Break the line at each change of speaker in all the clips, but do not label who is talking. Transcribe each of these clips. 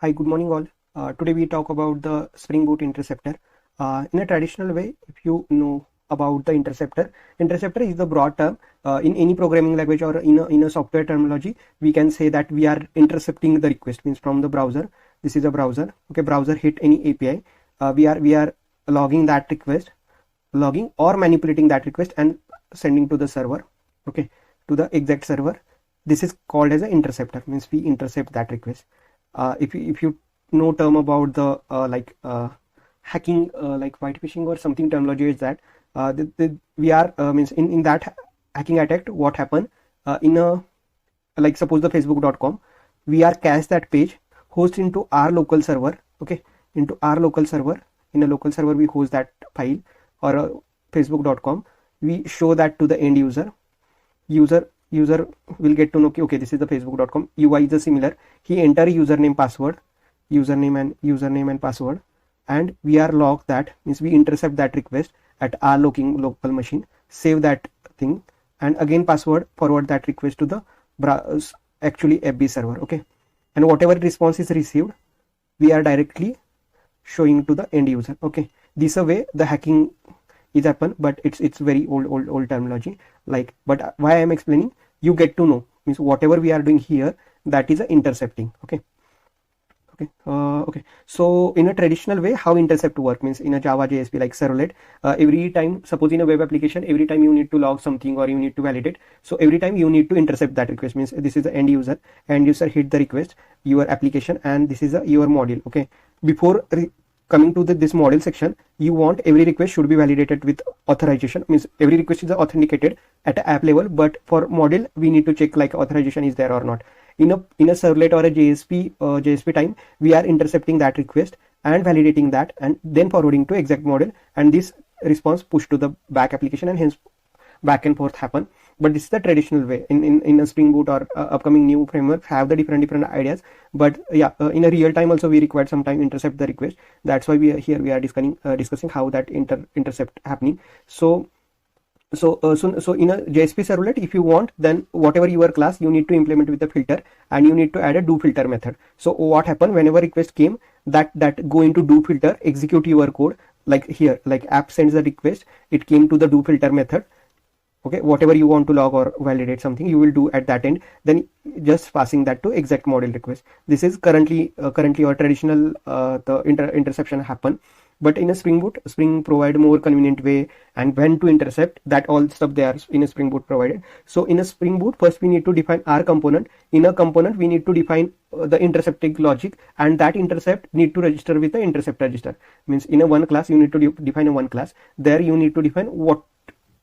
Hi, good morning all. Today we talk about the Spring Boot interceptor. In a traditional way, if you know about the interceptor, interceptor is the broad term in any programming language or in a software terminology. We can say that we are intercepting the request, means from the browser. This is a browser. Okay, browser hit any API. We are logging that request, logging or manipulating that request and sending to the server. Okay, to the exact server. This is called as an interceptor. Means we intercept that request. If you know term about the hacking, like white phishing or something terminology is that we are means in that hacking attack, what happened in a, like suppose the facebook.com, we are cache that page, host into our local server. Okay, into our local server. In a local server we host that file or facebook.com. We show that to the end user. User will get to know, okay, this is the facebook.com. UI is similar. He enter username and password, and we are log that, means we intercept that request at our local machine, save that thing, and again password forward that request to the actually FB server. Okay, and whatever response is received, we are directly showing to the end user. Okay, this a way the hacking is happen, but it's very old terminology. Like, but why I am explaining, you get to know, means whatever we are doing here, that is a intercepting. Okay. So in a traditional way, how intercept work, means in a Java JSP like servlet, every time, suppose in a web application, every time you need to log something or you need to validate, so every time you need to intercept that request. Means this is the end user hit the request, your application, and this is your module. Okay, before coming to this model section, you want every request should be validated with authorization, means every request is authenticated at an app level, but for model we need to check like authorization is there or not. In a servlet or a JSP time, we are intercepting that request and validating that and then forwarding to exact model, and this response push to the back application, and hence back and forth happen. But this is the traditional way. In a Spring Boot or upcoming new framework have the different ideas, but yeah, in a real time also we required some time intercept the request. That's why we are discussing how that intercept happening. So in a JSP servlet, if you want, then whatever your class, you need to implement with the filter, and you need to add a do filter method. So what happened, whenever request came, that go into do filter, execute your code, like here, like app sends the request, it came to the do filter method. Okay, whatever you want to log or validate something, you will do at that end, then just passing that to exact model request. This is currently or traditional the interception happen. But in a Spring Boot, Spring provide more convenient way and when to intercept, that all stuff there in a Spring Boot provided. So in a Spring Boot, first we need to define our component. In a component, we need to define the intercepting logic, and that intercept need to register with the intercept register. Means in a one class, you need to define a one class. There you need to define what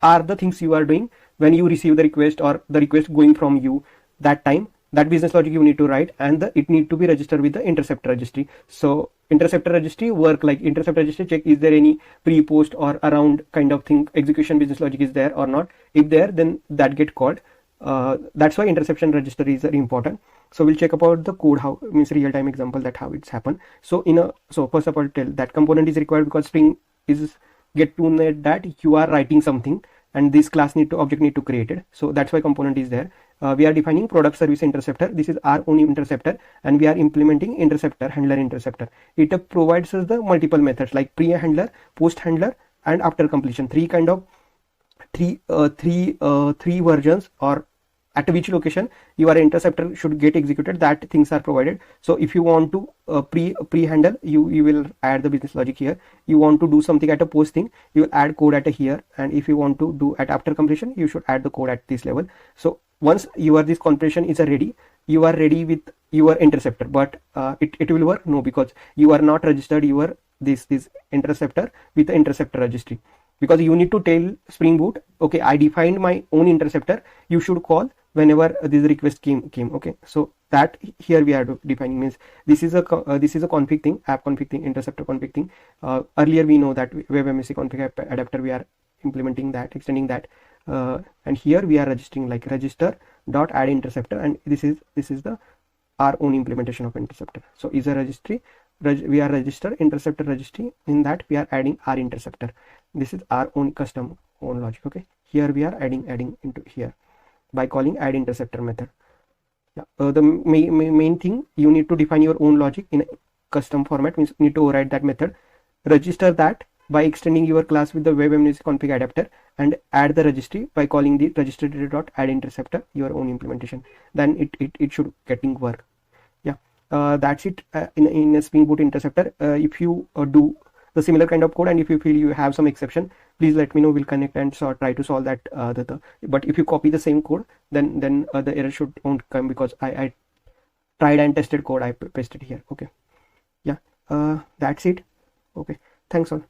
are the things you are doing when you receive the request or the request going from you. That time, that business logic you need to write, and it need to be registered with the interceptor registry. So interceptor registry work like intercept registry check, is there any pre-post or around kind of thing, execution business logic is there or not. If there, then that get called. That's why interception register is very important. So we'll check about the code, how, means real time example, that how it's happened. So so first of all, tell that component is required because Spring is get to know that you are writing something and this class object need to create it. So that's why component is there. We are defining product service interceptor. This is our own interceptor, and we are implementing interceptor, handler interceptor. It provides us the multiple methods like pre-handler, post-handler, and after completion. Three versions, or at which location your interceptor should get executed, that things are provided. So if you want to pre-handle, you will add the business logic here. You want to do something at a post thing, you will add code at a here, and if you want to do at after completion, you should add the code at this level. So once this completion is ready, you are ready with your interceptor. But it will work? No, because you are not registered your this interceptor with the interceptor registry, because you need to tell Spring Boot, okay, I defined my own interceptor, you should call whenever this request came. Okay, so that here we are defining, means this is a config thing, app config thing, interceptor config thing. Earlier we know that web MVC config adapter, we are implementing that, extending that, and here we are registering like register dot add interceptor, and this is the our own implementation of interceptor. So is a registry, we are register interceptor registry, in that we are adding our interceptor. This is our own custom own logic. Okay, here we are adding into here by calling add interceptor method. Yeah, the main thing, you need to define your own logic in a custom format, means you need to override that method, register that by extending your class with the web MVC config adapter, and add the registry by calling the registry.addInterceptor, your own implementation. Then it should getting work. Yeah, that's it in a Spring Boot interceptor. If you do the similar kind of code, and if you feel you have some exception, please let me know. We'll connect and try to solve that. But if you copy the same code, then the error won't come, because I tried and tested code I pasted here. Okay, yeah, that's it. Okay, thanks all.